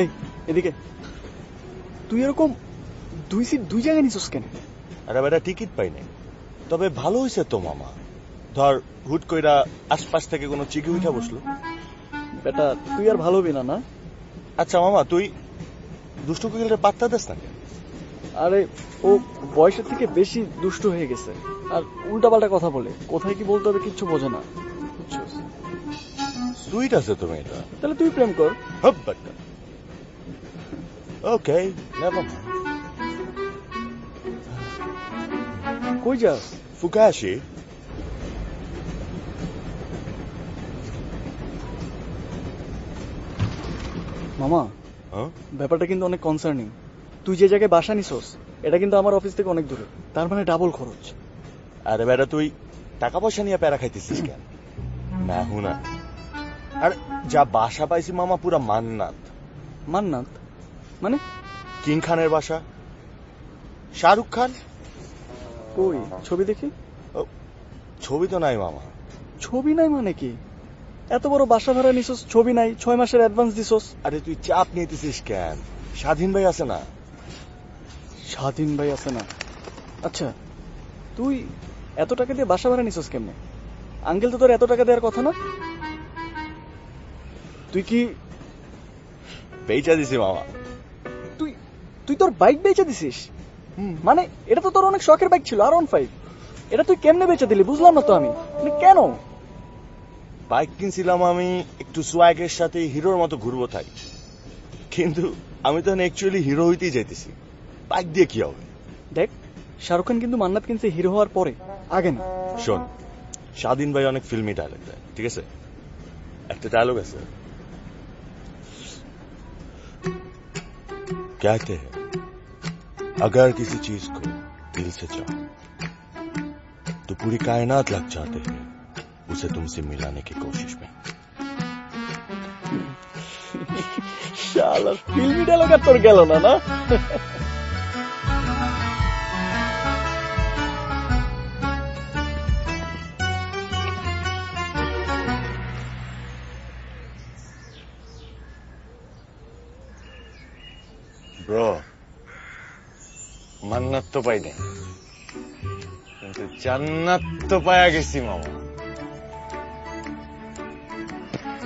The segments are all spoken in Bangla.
এই এদিকে, তুই এরকম দুই সিট দুই জায়গায় নিছিস কেন? আরে বেটা টিকিট পাই নাই, তবে ভালো হয়েছে তো মামা। ধর হুট কইরা আশপাশ থেকে কোনো চিকি উঠা বসলো। বেটা তুই আর ভালো হবি না না? আচ্ছা মামা, তুই দুষ্টু কোকিলের পাত্তা দেস না কেন? আরে ও বয়সের থেকে বেশি দুষ্ট হয়ে গেছে, আর উল্টাপাল্টা কথা বলে, কোথায় কি বলতে হবে কিচ্ছু বোঝে না, বুঝছিস? সুইট আছে তুমি এটা। তাহলে তুই প্রেম কর। হপ বাট্টা। ওকে, নেভার মাইন্ড। কই যাস? ফুকাশি। মামা, ব্যাপারটা কিন্তু অনেক কনসার্নিং। তুই যে জায়গায় বাসা নিছস এটা কিন্তু আমার অফিস থেকে অনেক দূরে, তার মানে ডাবল খরচ। আরে বেটা তুই টাকা পয়সা নিয়ে প্যারা খাইতেছিস কেন? না হুনা, আর যা বাসা পাইছি মামা পুরা মান্নাত। মান্নাত মানে? কিং খানের বাসা, শাহরুখ খান। কই ছবি দেখি। ছবি তো নাই মামা। ছবি নাই মানে কি? এত বড় বাসা ভাড়া নিছস, ছবি নাই, 6 মাসের অ্যাডভান্স দিছস। আরে তুই চাপ নিতেছিস কেন? স্বাধীন ভাই আছে না? স্বাধীন ভাই আছে না? আচ্ছা, তুই এত টাকা দিয়ে বাসা ভাড়া নিছস কেমনে? আঙ্কেল তো তোর এত টাকা দেওয়ার কথা না। তুই কি বেচা দিছি মামা। তুই তুই তোর বাইক বেচে দিছিস? মানে এটা তো তোর অনেক শখের বাইক ছিল, R15। এটা তুই কেমনে বেচে দিলি বুঝলাম না তো আমি, মানে কেন? বাইক কিনছিলাম আমি একটু সোয়াগের সাথে হিরোর মতো ঘুরবো তাই, কিন্তু আমি তো অ্যাকচুয়ালি হিরো হইতেই যাইতেছি। বাইক দিয়ে কি হবে? দেখ, শাহরুখ খান কিন্তু মান্নাত কিনছে হিরো হওয়ার পরে, আগে না। শোন, স্বাধীন ভাই অনেক ফিল্মি ডায়লগ দেয়, ঠিক আছে? একটা ডায়লগ আছে, कहते हैं अगर किसी चीज को दिल से चाहो तो पूरी कायनात लग जाते हैं उसे तुमसे मिलाने की कोशिश में। শালা ফিল্মি ডায়লগ আর তোর গেল না না? ব্রো, মান্নাত তো পাই নাই, কিন্তু জান্নাত তো পায়া গেছি মামা।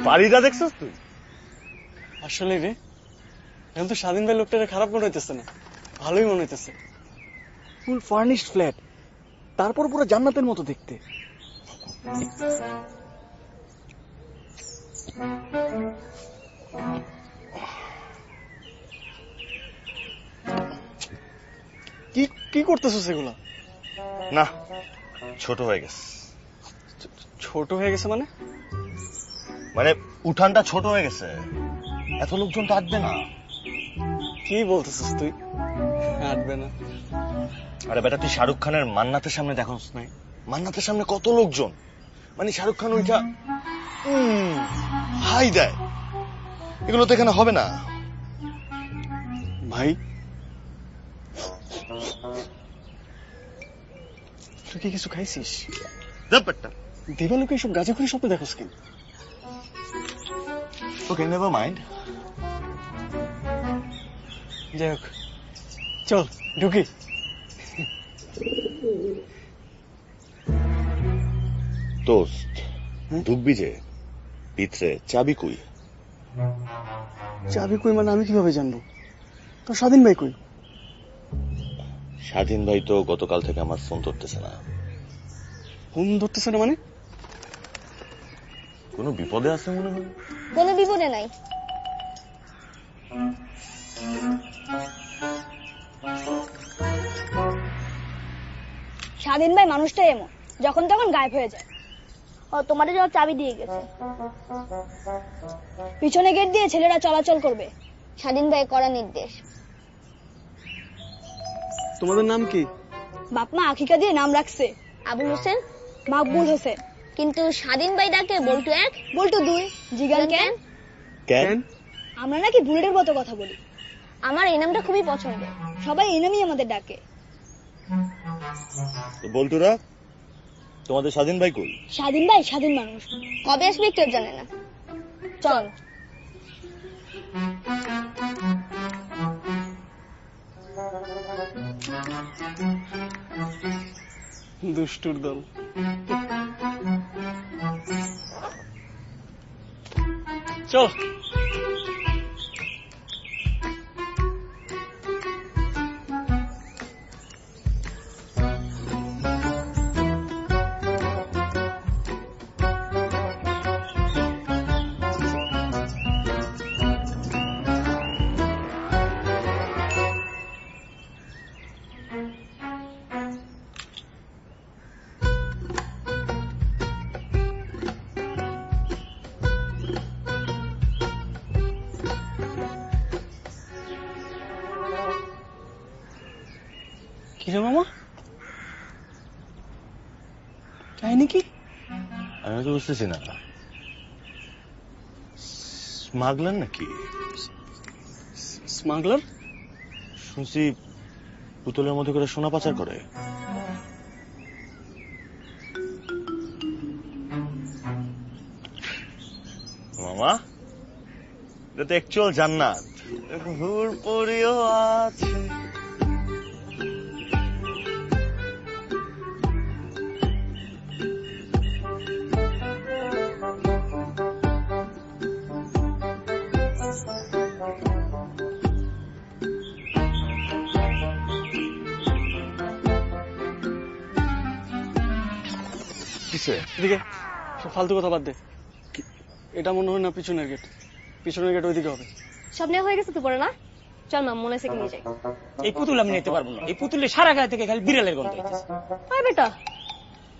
বাড়িটা দেখছস তুই? আসলে রে, এখন তো স্বাধীন ভাই লোকটা খারাপ মনে হইতেছে না, ভালোই মনে হইতেছে। ফুল ফার্নিশড ফ্ল্যাট, তারপর পুরো জান্নাতের মতো দেখতে। কি কি করতেছস এগুলা? না, ছোট হয়ে গেছে। ছোট হয়ে গেছে মানে? মানে উঠানটা ছোট হয়ে গেছে, এত লোকজন তো আটবে না। কি বলতেছিস তুই? আটবে না? আরে বেটা তুই শাহরুখ খানের মান্নাতের সামনে দেখোস নাই? মান্নাতের সামনে কত লোকজন, মানে শাহরুখ খান ওইটা হাই দেয়, এগুলো তো এখানে হবে না ভাই। তুই কি কিছু খাইছিস? ব্যাপারটা। দেবালোকে এসব গাঁজাখুরি স্বপ্ন দেখোস কেন? ওকে, নেভার মাইন্ড। যাই হোক, চল ঢুকি। দোস্ত ঢুকবি যে, ভিতরে চাবি কই? চাবি কই মানে আমি কিভাবে জানবো? তো স্বাধীন ভাই কই? স্বাধীন ভাই তো গতকাল থেকে আমার ফোন ধরতেছে না। ফোন ধরতেছে না মানে? কোনো বিপদে আছে মনে হয়। কোনো বিপদে নাই। স্বাধীন ভাই মানুষটাই এমন, যখন তখন গায়েব হয়ে যায়। ও তোমাদের জন্য চাবি দিয়ে গেছে। পিছনে গেট দিয়ে ছেলেরা চলাচল করবে, স্বাধীন ভাই করা নির্দেশ। তোমাদের নাম কি? বাপ মা আখিকা দিয়ে নাম রাখছে আবুল হোসেন, মাকবুল হোসেন। কিন্তু স্বাধীন ভাই ডাকে বল্টু 1, বল্টু 2। জিগান কেন? কেন? আমরা নাকি বুলেটের মতো কথা বলি। আমার এই নামটা খুবই পছন্দ, সবাই এই নামই আমাদের ডাকে। বল্টুরা, তোমাদের স্বাধীন ভাই কই? স্বাধীন ভাই স্বাধীন মানুষ, কবে আসবে কেউ জানে না। চল। দুষ্টুর দল। চল। কিরে মামা, কাহিনী কি? আমি তো বুঝতেছি না, স্মাগলার নাকি? স্মাগলার? শুনছি পুতুলের মধ্যে করে সোনা পাচার করে। মামা, এটা তো অ্যাকচুয়াল জান্নাত। হুর পরিও আছে। এদিকে সব ফালতু কথা বাদ দে। এটা মনে হয় না পিছনের গেট, পিছনের গেট ওইদিকে হবে। সব নেওয়া হয়ে গেছে তো পরে না? চল মা, মনে থেকে নিয়ে যাই। এই পুতুল আমি নিতে পারবো না, এই পুতুলের সারা গায়ে থেকে খালি বিড়ালের গন্ধ হইতেছে। আয় বেটা,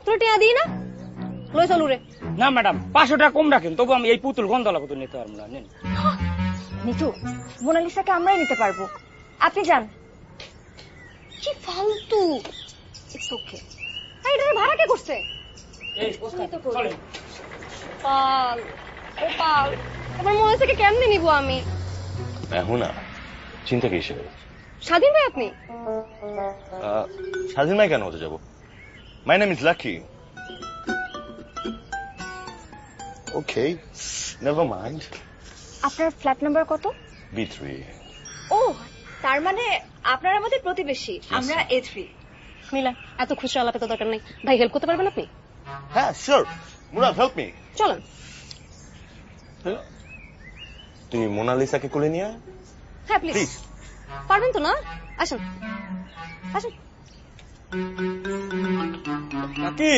তোর টিয়া দিই না, লই চল উড়ে। না ম্যাডাম, 500 টাকা কম রাখেন, তবু আমি এই পুতুল গন্ধওয়ালা পুতুল নিতে পারবো না। নেন। নিতু, মোনালিসাকে আমরাই নিতে পারবো, আপনি যান। কি ফালতু। It's okay. এটা ভাড়া কে করছে? এই ওস্তাদ, চলেন। পাল, ও পাল, এবার মনে থেকে কেমনে নিব আমি? এখন না, চিন্তা কিসের? স্বাধীন ভাই আপনি? স্বাধীন ভাই কেন হতে যাবো? My name is lucky. Okay, never mind. আপনার ফ্ল্যাট নাম্বার কত? B3। ও, তার মানে আপনার আমাদের প্রতিবেশী। আমরা A3। মিলা, এত খুশি আলাপে তো দরকার নাই। ভাই হেল্প করতে পারবেন আপনি? হ্যাঁ, শিওর। Murad, help me. চলেন। তুমি মোনালিসাকে কোলে নিয়ে আয়। হ্যাঁ প্লিজ। প্লিজ। পারবেন তো না? আসুন আসুন। কাকি,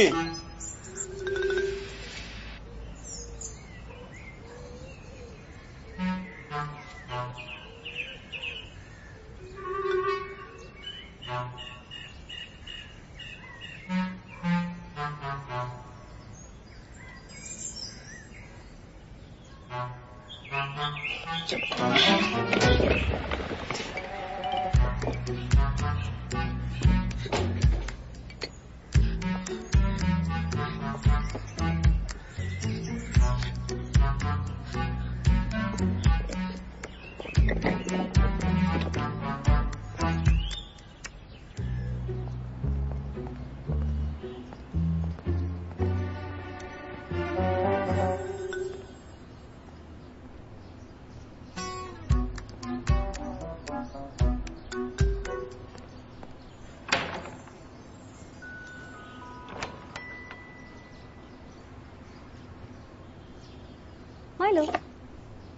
hello.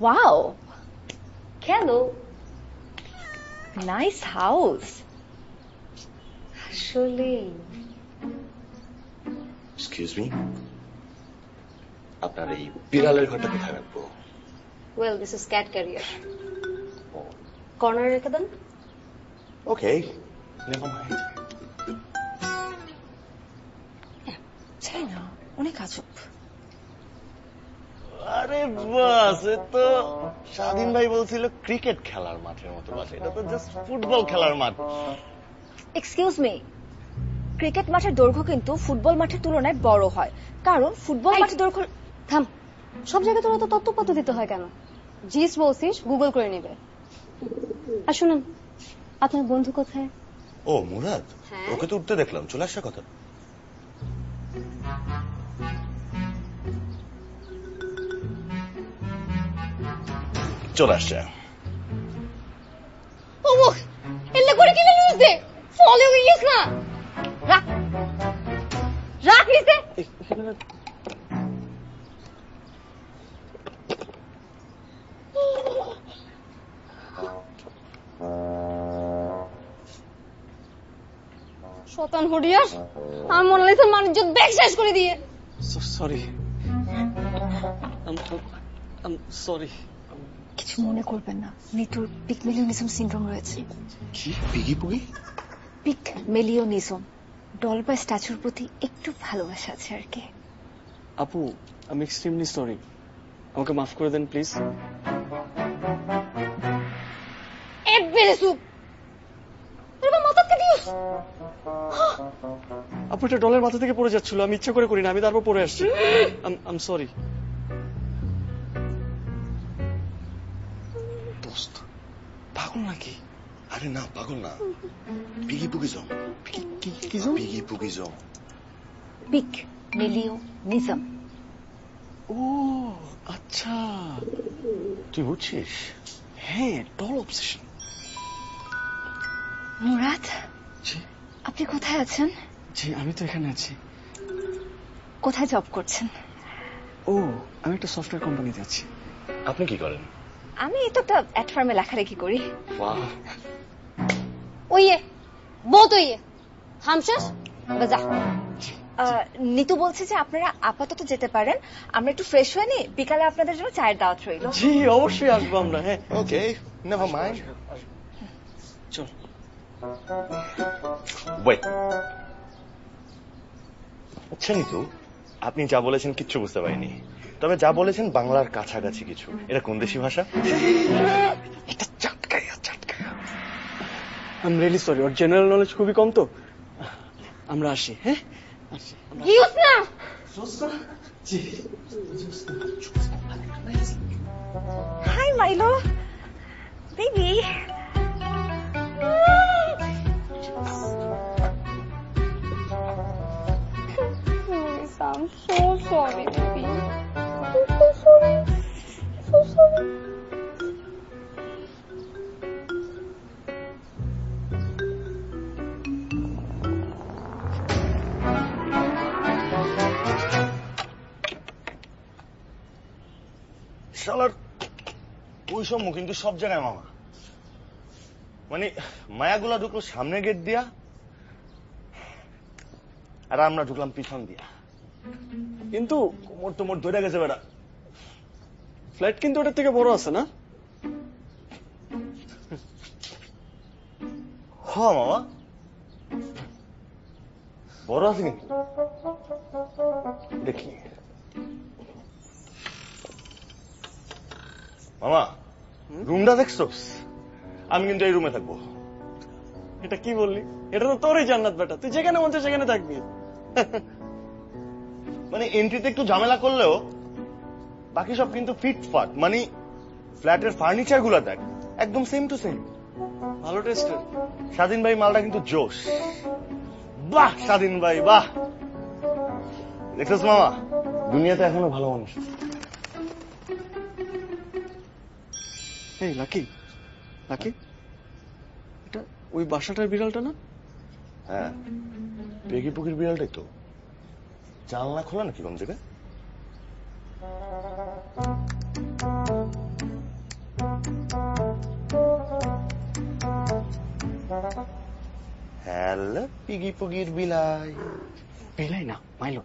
Wow, hello. Nice house. আসলে এক্সকিউজ মি, আপনার এই বিড়ালের ঘরটা কোথায় রাখবো? Well, this is cat career. কর্নারে রেখে দেন। ওকে, নেভার মাইন্ড। চাই না, অনেক আজব। আরে বাস, এ তো স্বাধীন ভাই বলছিল ক্রিকেট খেলার মাঠের মতো বাসা, এটা তো জাস্ট ফুটবল খেলার মাঠ। এক্সকিউজ মি, ক্রিকেট মাঠের দৈর্ঘ্য কিন্তু ফুটবল মাঠের তুলনায় বড় হয়, কারণ ফুটবল মাঠের দৈর্ঘ্য। থাম, সব জায়গায় তোরা তো তথ্যপত্র দিতে হয় কেন? জিস বলছিস, গুগল করে নেবে। আর শুনুন, আপনার বন্ধু কোথায়? ও মুরাদ, হ্যাঁ? ওকে তো উঠতে দেখলাম, চলে আসার কথা। চলে আসছে। ও মুখ, এল্লা করে কিনে লুজ দে। following us না রাখ রাখ নিচে শতান হরিয়াস আমার মোনালিসার মানুষজন ব্যাগ শেষ করে দিয়ে সরি সরি। কিছু মনে করবেন না, নিতুর পিগমেলিওনিজম সিনড্রোম রয়েছে। কি পিগি পুগি? পিগমেলিওনিজম, ডল বা স্ট্যাচুর প্রতি একটু ভালোবাসা আছে আর কি। আপু আমি এক্সট্রিমলি সরি, আমাকে মাফ করে দেন প্লিজ। একবারে চুপ, এবার মাথা কেটে দিস। আপু এটা ডলের মাথা থেকে পড়ে যাচ্ছিল, আমি ইচ্ছা করে করি না, আমি তারপর পড়ে আসছি। আম সরি দোস্ত। পাগল নাকি? আরে না পাগল না, পিগি পুগি জং। কি জং? পিগি পুগি জং। পিগমেলিওনিজম। ও আচ্ছা, তুই বুঝছিস? হ্যাঁ ডল অবসেশন। মুরাদ, জি আপনি কোথায় আছেন? জি আমি তো এখানে আছি। কোথায় জব করছেন? ও আমি একটা সফটওয়্যার কোম্পানিতে আছি। আপনি কি করেন? আমি এই তো একটা অ্যাড ফার্মে লেখালেখি করি। বাহ, ওইয়ে বহুত ওইয়ে হামশেষ বাজা। নিতু বলছে যে আপনারা আপাতত যেতে পারেন, আমরা একটু ফ্রেশ হয়ে নি, বিকালে আপনাদের জন্য চায়ের দাওয়াত রইল। জি অবশ্যই আসবো আমরা। হ্যাঁ ওকে, নেভার মাইন্ড। চল। ওয়েট, আচ্ছা নিতু, আপনি যা বলেছেন কিচ্ছু বুঝতে পারিনি, তবে যা বলেছেন বাংলার কাছাকাছি কিছু। এটা কোন দেশি ভাষা? এটা চাটকায়া চাটকায়া। আই এম রিয়েলি সরি, ওর জেনারেল নলেজ খুবই কম তো। আমরা আসি। হ্যাঁ আসি। ইউস না জি হাই মাইলো baby. I'm so sorry, baby. I'm so sorry. So sorry. শালার ওই সময় কিন্তু সব জায়গায় মামা, মানে মায়াগুলা ঢুকলো সামনে গেট দিয়া, আর আমরা ঢুকলাম পিছন দিয়া। কিন্তু কোমর তোমর ধরে গেছে বেটা। ফ্ল্যাট কিন্তু ওটার থেকে বড় আছে না? হ মামা, বড় আছে কিন্তু। দেখি মামা, রুমটা দেখছোস? আমি কিন্তু এই রুমে থাকবো। এটা কি বললি? এটা তো তোরই জান্নাত বেটা, তুই যেখানে মন চায় সেখানে থাকবি। মানে এন্ট্রিতে একটু ঝামেলা করলেও বাকি সব কিন্তু ফিটফাট। মানে ফ্ল্যাটের ফার্নিচার গুলা দেখ, একদম সেম টু সেম। ভালো টেস্টের। স্বাধীন ভাই মালটা কিন্তু জোশ। বাহ স্বাধীন ভাই বাহ। দেখছিস মামা, দুনিয়াতে এখনো ভালো মানুষ। এই লাকি, লাকি এটা ওই বাসাটার বিড়ালটা না? হ্যাঁ, পেগি পুকির বিড়ালটাই তো। জানলা খোলা নাকি কোন দিকে? হ্যালো পিগি পুগির বিলাই। বেলাই না মাইলো।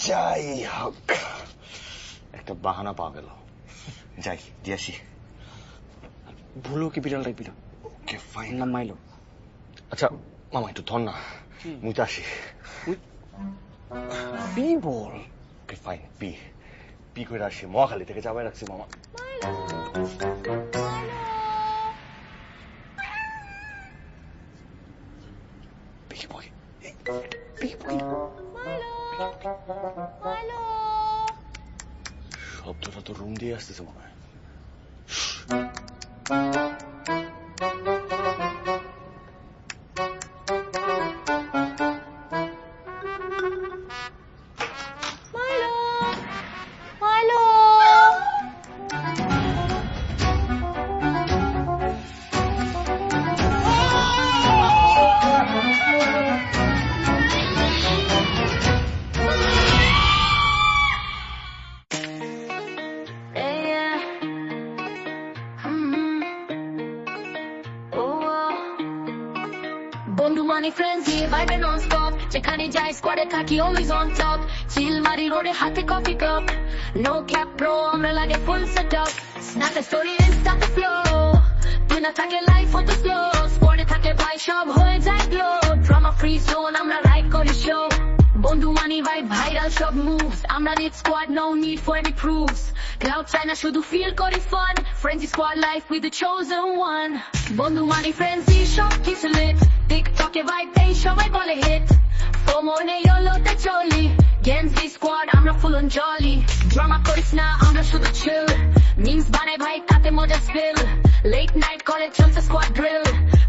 যাই হোক, একটা বাহানা পাওয়া গেল। যাই দিয়ে আসি। ভুলো কি বিড়ালটাই বিড়াল। Okay fine. নাম মাইলো। আচ্ছা মামা একটু ধর না, মুই তো আসি। পি বল। ওকে ফাইন, পি পি করে আসি। মহাখালী থেকে যাবাই রাখছি মামা। পিকি বয়, পিকি বয়। শব্দটা তো রুম দিয়ে আসতেছে মনে হয়। বন্ধু মানে ফ্রেন্ডস ভাইবে নন স্টপ যেখানে যাই স্কোয়াডে থাকি অলওয়েজ অন টপ চিলমারি রোডে হাতে coffee cup no cap pro আমরা লাগে full setup snap the story insta the flow তুই না থাকে লাইফ হতো স্লো স্কোয়াডে থাকে ভাই সব হয়ে যায় গ্লো ড্রামা ফ্রি জোন আমরা রাইড করি শো বন্ধু মানি ভাইব ভাইরাল সব মুভস আমরা need squad no need for any proofs cloud চাই না শুধু ফিল করি fun friends squad life with the chosen one বন্ধু মানি ফ্রেন্ডস সব কিছু লিট টিকটকে ভাইব এই সবাই বলে হিট FOMO নেই হলোতে চলি গেমস দি স্কোয়াড আমরা ফুল অন জলি ড্রামা করিস না আমরা শুধু চিল মিমস বানাই ভাই তাতে মজা স্পিল লেট নাইট কলে চলছে স্কোয়াড ড্রিল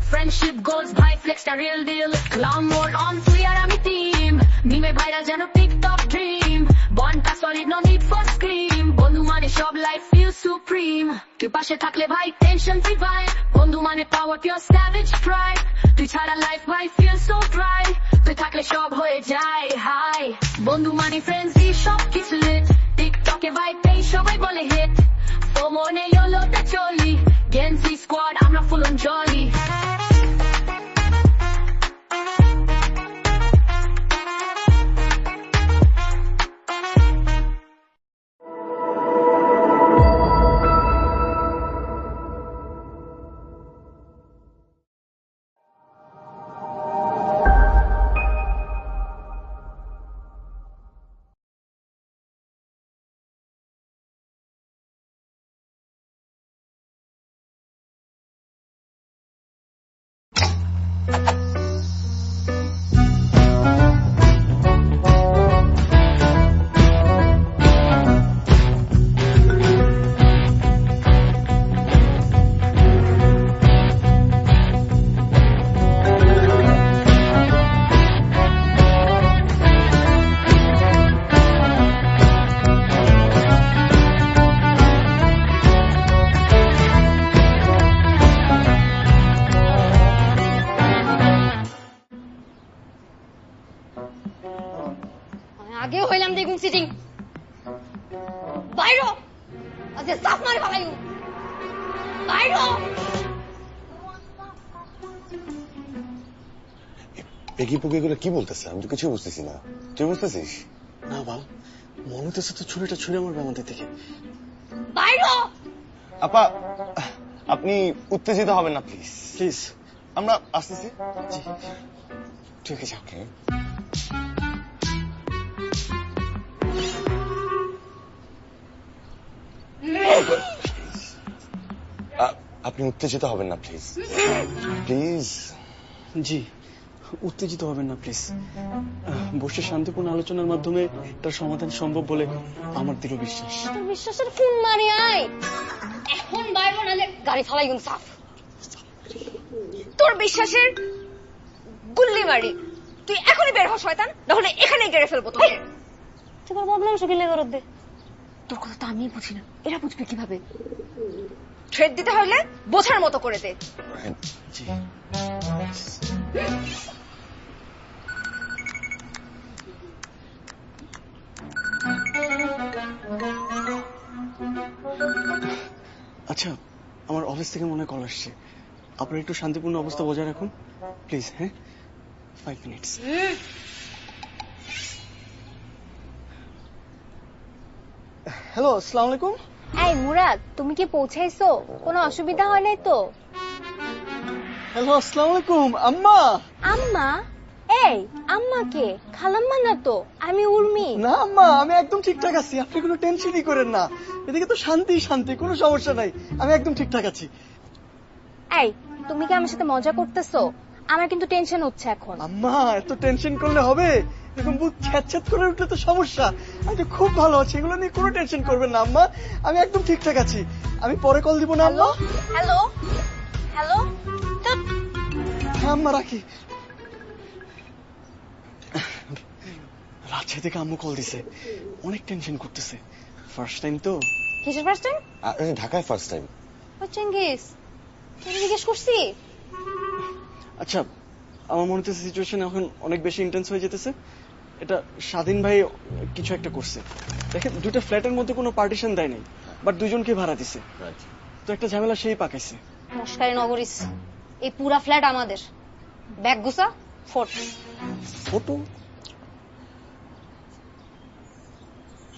ফ্রেন্ডশিপ গোলস ভাই ফ্লেক্সটা real deal clown mode on তুই আর আমি টিম মিমে ভাইরাল যেন টিকটক ড্রিম বনটা solid no need for scream বন্ধু মানে সব লাইফ ফিল সুপ্রিম তুই পাশে থাকলে ভাই টেনশন ফ্রি ভাই বন্ধু মানে পাওয়ার পিওর স্যাভেজ প্রাইড তুই ছাড়া লাইফ ভাই ফিল সো ড্রাই তুই থাকলে সব হয়ে যায় হাই বন্ধু মানে ফ্রেন্ডস সব কিছু লিট টিকটকে ভাই এই সবাই বলে হিট FOMO নেই হলোতে চলি গেমস দি স্কোয়াড আমরা ফুল অন জলি আগেও হইলাম দেখুন সিটিং বাইরো আজকে সাফ মারে ফেলাইও বাইরো একি পুকি করে কি বলতেছে আমি তো কিছু বুঝতেছি না তুই বুঝতেছিস না বাল মনে হইতেছে তো ছুরিটা ছুঁড়ে আমার আমাদের থেকে। বাইরো আপা আপনি উত্তেজিত হবেন না প্লিজ প্লিজ। আমরা আসতেছি জি ঠিক আছে। ওকে আপনি উত্তেজিত হবেন না প্লিজ প্লিজ জি উত্তেজিত হবেন না প্লিজ। বসে শান্তিপূর্ণ আলোচনার মাধ্যমে তার সমাধান সম্ভব বলে আমার দৃঢ় বিশ্বাস। তোর বিশ্বাসের ফোন মারি আয় এখন বাইরো নালে গাড়ি ফালাইগুন সাফ। তোর বিশ্বাসের গুল্লি মারি তুই এখনই বের হ শয়তান নাহলে এখানেই গেড়ে ফেলবো তোকে। তোমার বদনাম শকিলে করত দে। তোর কথা তো আমিই বুঝি না এরা বুঝবে কিভাবে থ্রেড দিতে হলে বোঝার মতো করে দে। জি আচ্ছা আমার অফিস থেকে মনে কল আসছে, আপনারা একটু শান্তিপূর্ণ অবস্থা বজায় রাখুন প্লিজ। হ্যাঁ 5 মিনিটস। হ্যালো আসসালামু আলাইকুম। এই মুরাদ তুমি কি পৌঁছাইছো? কোনো অসুবিধা হয় নাই তো? হ্যালো আসসালামু আলাইকুম আম্মা। আম্মা? এই আম্মা কে? খালাম্মা না তো, আমি উর্মি। না আম্মা আমি একদম ঠিকঠাক আছি, আপনি কোনো টেনশনই করেন না, এদিকে তো শান্তি শান্তি, কোনো সমস্যা নাই, আমি একদম ঠিকঠাক আছি। এই তুমি কি আমার সাথে মজা করতেছো? আমার কিন্তু টেনশন হচ্ছে এখন। আম্মা এত টেনশন করলে হবে? এরকম বুক ছ্যাঁত করে উঠলে তো সমস্যা। আমি তো খুব ভালো আছি, এগুলো নিয়ে কোনো টেনশন করবেন না আম্মা, আমি একদম ঠিকঠাক আছি। আমি পরে কল দিব না আম্মা। হ্যালো হ্যালো হ্যাঁ আম্মা রাখি। রাজশাহী থেকে আম্মু কল দিছে, অনেক টেনশন করতেছে। ফার্স্ট টাইম তো। কিসের ফার্স্ট টাইম? ঢাকায় ফার্স্ট টাইম। ও চেঙ্গিস তুমি জিজ্ঞেস করছি। আচ্ছা আমার মনে হচ্ছে সিচুয়েশন এখন অনেক বেশি ইন্টেন্স হয়ে যেতেছে। এটা স্বাধীন ভাই কিছু একটা করছে। দেখেন দুইটা ফ্ল্যাটের মধ্যে কোনো পার্টিশন দেয় নাই, বাট দুজনকে ভাড়া দিছে, তো একটা ঝামেলা সেই পাকাইছে। মস্কারি নগরিস, এই পুরা ফ্ল্যাট আমাদের। ব্যাগ গুছা ফোট। ফটো?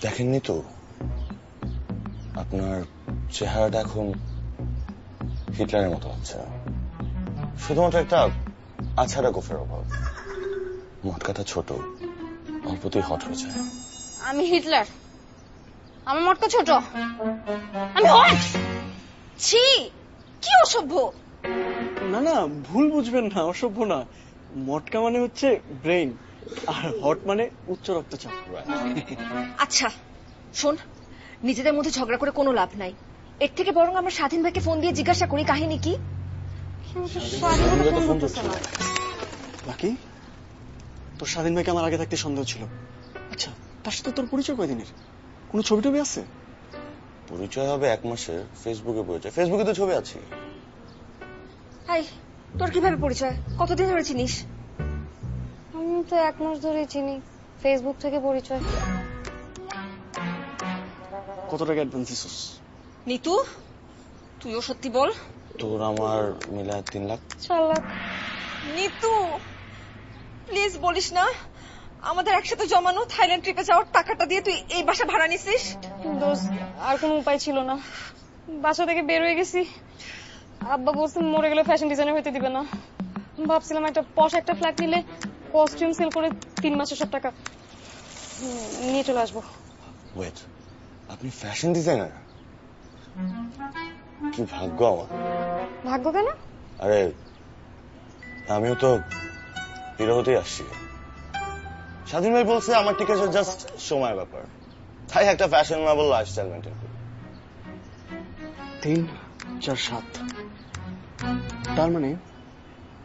দেখেননি তো আপনার চেহারাটা এখন হিটলারের মতো হচ্ছে, শুধুমাত্র একটা আছাড়া গোফের অভাব। মটকাটা ছোট, অল্পতেই হট হয়ে যায়। আমি হিটলার, আমার মটকা ছোট, আমি হট। ছি, কি অসভ্য। না না, ভুল বুঝবেন না, অসভ্য না। মটকা মানে হচ্ছে ব্রেইন, আর হট মানে উচ্চ রক্তচাপ। আচ্ছা শোন, নিজেদের মধ্যে ঝগড়া করে কোনো লাভ নাই। এর থেকে বরং আমরা স্বাধীন ভাইকে ফোন দিয়ে জিজ্ঞাসা করি কাহিনী কি। লাকি, তোর স্বাধীন ভাইকে আমার আগে থাকতে সন্দেহ ছিল। আচ্ছা, তার সাথে তোর পরিচয় কয়দিনের? কোনো ছবি টবি আছে? পরিচয় হবে 1 মাসের, ফেসবুকে পরিচয়। ফেসবুকে তো ছবি আছে। হাই, তোর কিভাবে পরিচয়? কতদিন ধরে চিনিস? আমি তো 1 মাস ধরেই চিনি, ফেসবুক থেকে পরিচয়। কত টাকা অ্যাডভান্স দিছিস? নিতু, তুইও সত্যি বল। তোর আমার মিলায় 3 লাখ। 4 লাখ। নিতু প্লিজ বলিস না আমাদের একসাথে জমানো থাইল্যান্ড ট্রিপে যাওয়ার টাকাটা দিয়ে তুই এই বাসা ভাড়া নিছিস? দোস্ত, আর কোনো উপায় ছিল না, বাসা থেকে বের হয়ে গেছি। আব্বা বলছে মরে গেলে ফ্যাশন ডিজাইনার হইতে দিবে না। ভাবছিলাম একটা পশ একটা ফ্ল্যাট নিলে কস্টিউম সেল করে 3 মাসের সব টাকা নিয়ে চলে আসবো। ওয়েট, আপনি ফ্যাশন ডিজাইনার? কি ভাগ্য আমার। ভাগ্য কেন? আরে আমিও তো হিরো হতেই আসছি। স্বাধীন ভাই বলছে আমার ঠিক আছে, জাস্ট সময়ের ব্যাপার, তাই একটা ফ্যাশনেবল লাইফস্টাইল মেনটেন করি। 3, 4, 7, তার মানে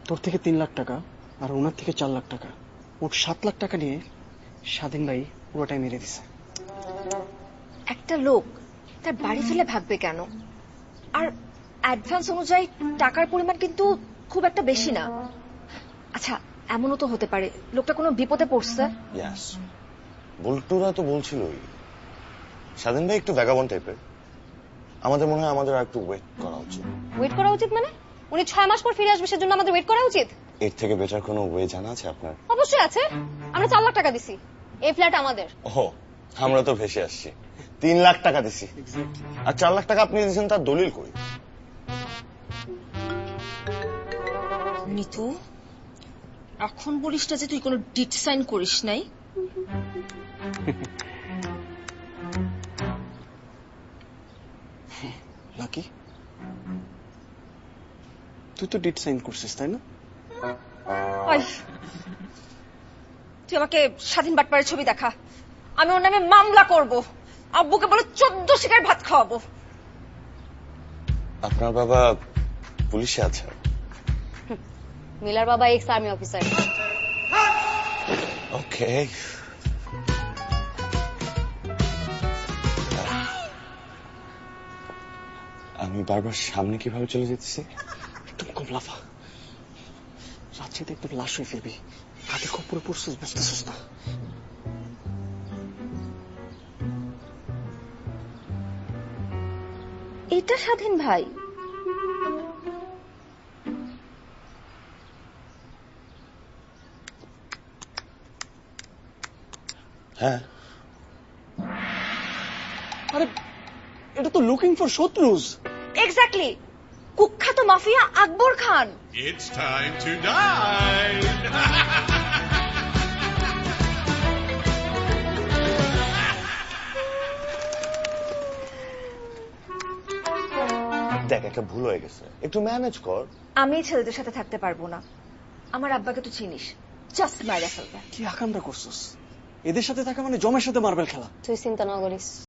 তোর থেকে 3 লাখ টাকা আর ওনার থেকে 4 লাখ টাকা, মোট 7 লাখ টাকা নিয়ে স্বাধীন ভাই পুরোটাই মেরে দিছে। একটা লোক তার বাড়ি ফেলে ভাগবে কেন? আর অ্যাডভান্স অনুযায়ী টাকার পরিমাণ কিন্তু খুব একটা বেশি না। আচ্ছা, এমনও তো হতে পারে লোকটা কোনো বিপদে পড়ছে। ইয়াস, বল্টুরা তো বলছিলই স্বাধীন ভাই একটু ভ্যাগাবন্ড টাইপের। আমাদের মনে হয় আমাদের আর একটু ওয়েট করা উচিত। ওয়েট করা উচিত মানে? উনি 6 মাস পর ফিরে আসবে, সেজন্য আমাদের ওয়েট করা উচিত? এর থেকে বেটার কোনো ওয়ে জানা আছে আপনার? অবশ্যই আছে। আমরা 4 লাখ টাকা দিছি, এই ফ্ল্যাট আমাদের। ও, আমরা তো ভেসে আসছি। 3 লাখ টাকা দিছি, আর 4 লাখ টাকা আপনি দিয়েছেন, তার দলিল কই? নিতু, এখন বলিস না যে তুই কোনো ডিট সাইন করিস নাই। লাকি, তুই তো ডেট সাইন করছিস তাই না? ওই, তুই আমাকে স্বাধীন বাটপাড়ের ছবি দেখা, আমি ওর নামে মামলা করব, আব্বুকে বলে 14 শিকার ভাত খাওয়াবো। আপনার বাবা পুলিশে আছে? মিলার বাবা এক্স আর্মি অফিসার। ওকে, আমি বারবার সামনে কিভাবে চলে যেতেছি? একদম কম লাফা, রাত্রিতে একদম লাশ হয়ে ফেলবি। হাতে খপ্পরে পড়ছিস, বুঝতেছিস না? এটা স্বাধীন ভাই? হ্যাঁ। আরে এটা তো লুকিং ফর শত্রুজ। এক্স্যাক্টলি, কুখ্যাত mafia Akbar Khan. It's time to dine. দেখ, একটা ভুল হয়ে গেছে, একটু ম্যানেজ কর। আমি এই ছেলেদের সাথে থাকতে পারবো না। আমার আব্বাকে তো চিনিস, জাস্ট মাইরা ফেলবে। কি আকামটা করছিস? এদের সাথে থাকা মানে জমের সাথে মার্বেল খেলা। তুই চিন্তা না করিস,